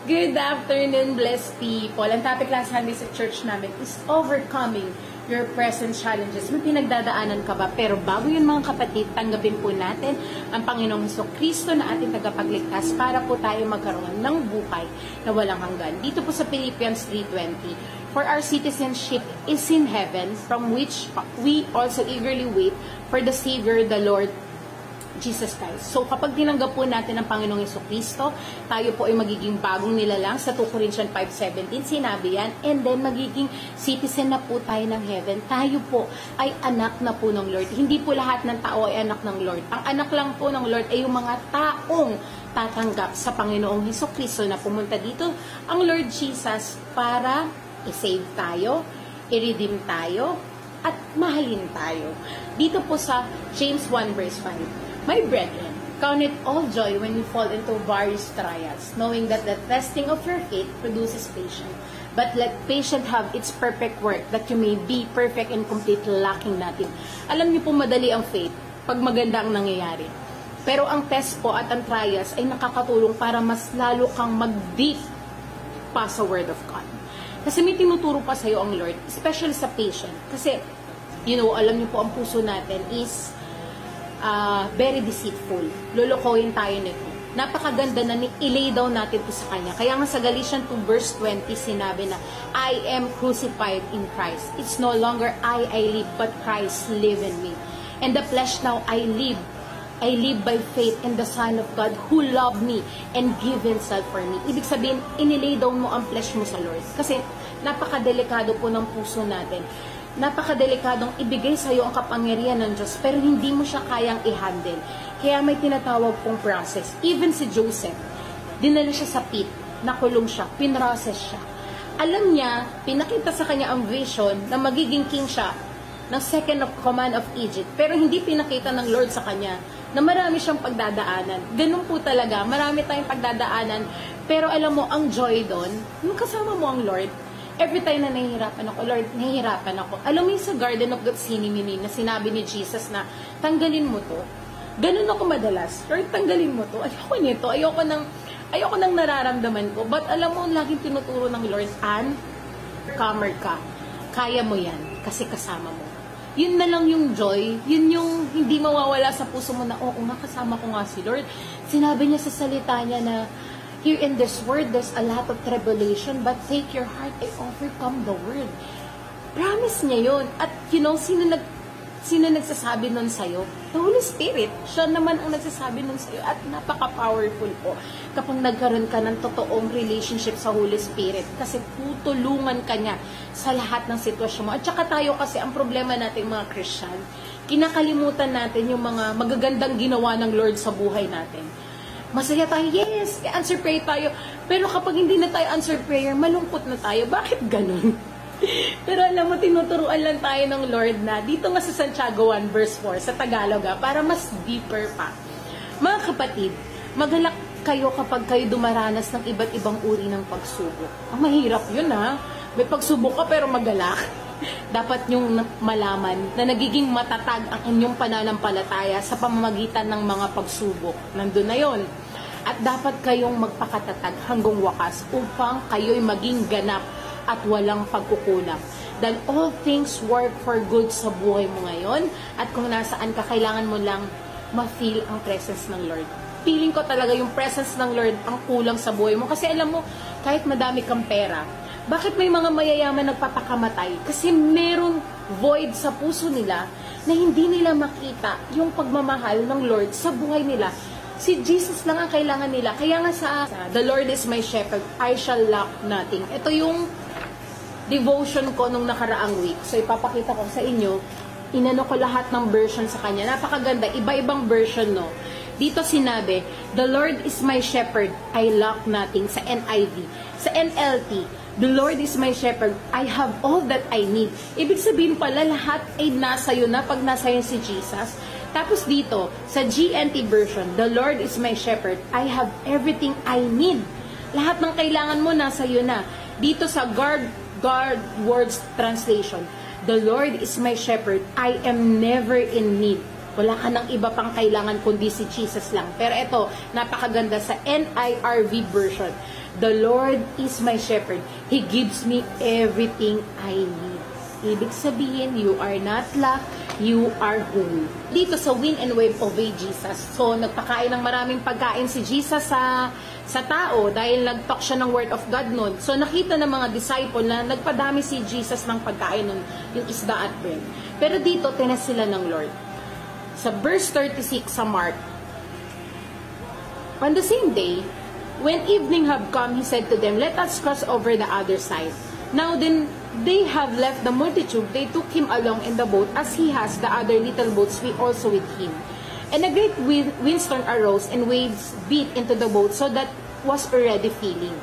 Good afternoon, blessed people. Ang topic last Sunday sa church namin is overcoming your present challenges. May pinagdadaanan ka ba? Pero bago yun mga kapatid, tanggapin po natin ang Panginoong Jesucristo na ating tagapagligtas para po tayo magkaroon ng buhay na walang hanggan. Dito po sa Philippians 3:20, for our citizenship is in heaven, from which we also eagerly wait for the Savior, the Lord Jesus Christ. So, kapag tinanggap po natin ang Panginoong Jesucristo, tayo po ay magiging bagong nilalang. Sa 2 Corinthians 5:17, sinabi yan. And then, magiging citizen na po tayo ng heaven. Tayo po ay anak na po ng Lord. Hindi po lahat ng tao ay anak ng Lord. Ang anak lang po ng Lord ay yung mga taong tatanggap sa Panginoong Jesucristo na pumunta dito ang Lord Jesus para i-save tayo, i-redeem tayo, at mahalin tayo. Dito po sa James 1 verse 5. My brethren, count it all joy when you fall into various trials, knowing that the testing of your faith produces patience. But let patience have its perfect work, that you may be perfect and complete, lacking nothing. Alam niyo po, madali ang faith pag maganda ang nangyayari. Pero ang test po at ang trials ay nakakatulong para mas lalo kang mag-deep pa sa Word of God. Kasi may tinuturo pa sa'yo ang Lord, especially sa patient. Kasi, alam niyo po, ang puso natin is very deceitful. Lolokohin tayo nito. Napakaganda na i-lay down natin ito sa Kanya. Kaya nga sa Galatians 2 verse 20, sinabi na, I am crucified in Christ. It's no longer I live, but Christ live in me. And the flesh now I live by faith in the Son of God who loved me and give Himself for me. Ibig sabihin, inilay down mo ang flesh mo sa Lord. Kasi napakadelikado po ng puso natin. Napakadelikadong ibigay sa iyo ang kapangyarihan ng Diyos, pero hindi mo siya kayang i-handle. Kaya may tinatawag pong process. Even si Joseph, dinala siya sa pit, nakulong siya, pinrocess siya. Alam niya, pinakita sa kanya ang vision na magiging king siya ng second of command of Egypt, pero hindi pinakita ng Lord sa kanya na marami siyang pagdadaanan. Ganun po talaga, marami tayong pagdadaanan, pero alam mo, ang joy doon, yung kasama mo ang Lord. Every time na nahihirapan ako, Lord, nahihirapan ako. Alam mo yung sa Garden of Gethsemane na sinabi ni Jesus na, tanggalin mo to. Ganun ako madalas. Lord, tanggalin mo to. Ayoko nito. Ayoko nang nararamdaman ko. But alam mo, laging tinuturo ng Lord, overcomer ka. Kaya mo yan kasi kasama mo. Yun na lang yung joy. Yun yung hindi mawawala sa puso mo na, oo nga, kasama ko nga si Lord. Sinabi niya sa salita niya na, here in this world, there's a lot of tribulation, but take your heart, I overcome the world. Promise niya yun. At sino nagsasabi nun sa'yo? The Holy Spirit. Siya naman ang nagsasabi nun sa'yo. At napaka-powerful po kapag nagkaroon ka ng totoong relationship sa Holy Spirit. Kasi tutulungan ka niya sa lahat ng sitwasyon mo. At saka tayo kasi, ang problema natin mga Christian, kinakalimutan natin yung mga magagandang ginawa ng Lord sa buhay natin. Masaya tayo, yes, answer prayer tayo. Pero kapag hindi na tayo answer prayer, malungkot na tayo. Bakit ganun? Pero alam mo, tinuturuan lang tayo ng Lord na dito nga sa Santiago 1 verse 4 sa Tagalog para mas deeper pa. Mga kapatid, magalak kayo kapag kayo dumaranas ng iba't ibang uri ng pagsubok. Ang mahirap yun May pagsubok ka pero magalak. Dapat nyong malaman na nagiging matatag ang inyong pananampalataya sa pamamagitan ng mga pagsubok. Nandun na yon. At dapat kayong magpakatatag hanggang wakas upang kayo'y maging ganap at walang pagkukulang. Then all things work for good sa buhay mo ngayon, at kung nasaan ka, kailangan mo lang ma-feel ang presence ng Lord. Feeling ko talaga yung presence ng Lord ang kulang sa buhay mo. Kasi alam mo, kahit madami kang pera, bakit may mga mayayaman nagpapakamatay? Kasi merong void sa puso nila na hindi nila makita yung pagmamahal ng Lord sa buhay nila. Si Jesus lang ang kailangan nila. Kaya nga sa The Lord is my shepherd, I shall lack nothing. Ito yung devotion ko nung nakaraang week. So ipapakita ko sa inyo, inano ko lahat ng version sa kanya. Napakaganda, iba-ibang version Dito sinabi, the Lord is my shepherd, I lack nothing. Sa NIV. Sa NLT, the Lord is my shepherd, I have all that I need. Ibig sabihin pala, lahat ay nasa'yo na pag nasa'yo si Jesus. Tapos dito, sa GNT version, the Lord is my shepherd, I have everything I need. Lahat ng kailangan mo nasa'yo na. Dito sa God Words Translation, the Lord is my shepherd, I am never in need. Wala ka ng iba pang kailangan kundi si Jesus lang. Pero ito, napakaganda sa NIRV version. The Lord is my shepherd. He gives me everything I need. Ibig sabihin, you are not lack, you are whole. Dito sa Wind and Wave of Jesus, so nagpakain ng maraming pagkain si Jesus sa tao dahil nag-talk siya ng Word of God nun. So nakita ng mga disciple na nagpadami si Jesus ng pagkain nun, yung isda at bread. Pero dito, tinas sila ng Lord. Sa verse 36 sa Mark, on the same day, when evening had come, he said to them, "Let us cross over the other side." Now then, they have left the multitude. They took him along in the boat, as he has the other little boats also with him. And a great windstorm arose, and waves beat into the boat, so that was already filling.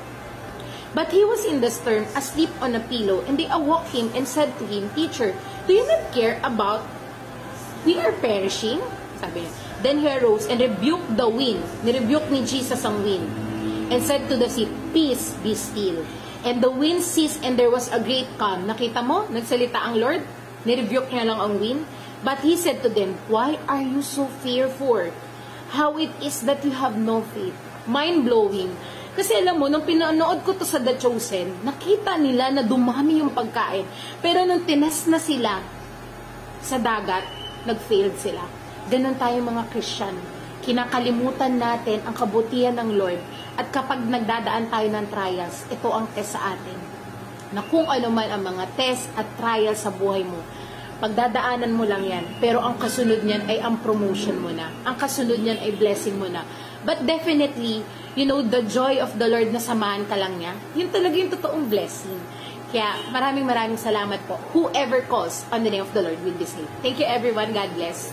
But he was in the stern, asleep on a pillow, and they awoke him and said to him, "Teacher, do you not care about we are perishing?" Sabi niya. Then he arose and rebuked the wind. Nirebuke ni Jesus ang wind. And said to the sea, "Peace, be still." And the wind ceased and there was a great calm. Nakita mo? Nagsalita ang Lord. Nirebuke niya lang ang wind. But he said to them, "Why are you so fearful? How it is that you have no faith?" Mind-blowing. Kasi alam mo, nung pinanood ko to sa The Chosen, nakita nila na dumami yung pagkain. Pero nung tinest na sila sa dagat, nag-failed sila. Ganon tayo mga Christian. Kinakalimutan natin ang kabutihan ng Lord. At kapag nagdadaan tayo ng trials, ito ang test sa atin. Na kung ano man ang mga test at trials sa buhay mo, pagdadaanan mo lang yan. Pero ang kasunod niyan ay ang promotion mo na. Ang kasunod niyan ay blessing mo na. But definitely, you know, the joy of the Lord na samahan ka lang niya, yun talaga yung totoong blessing. Kaya maraming salamat po. Whoever calls on the name of the Lord will be saved. Thank you everyone. God bless.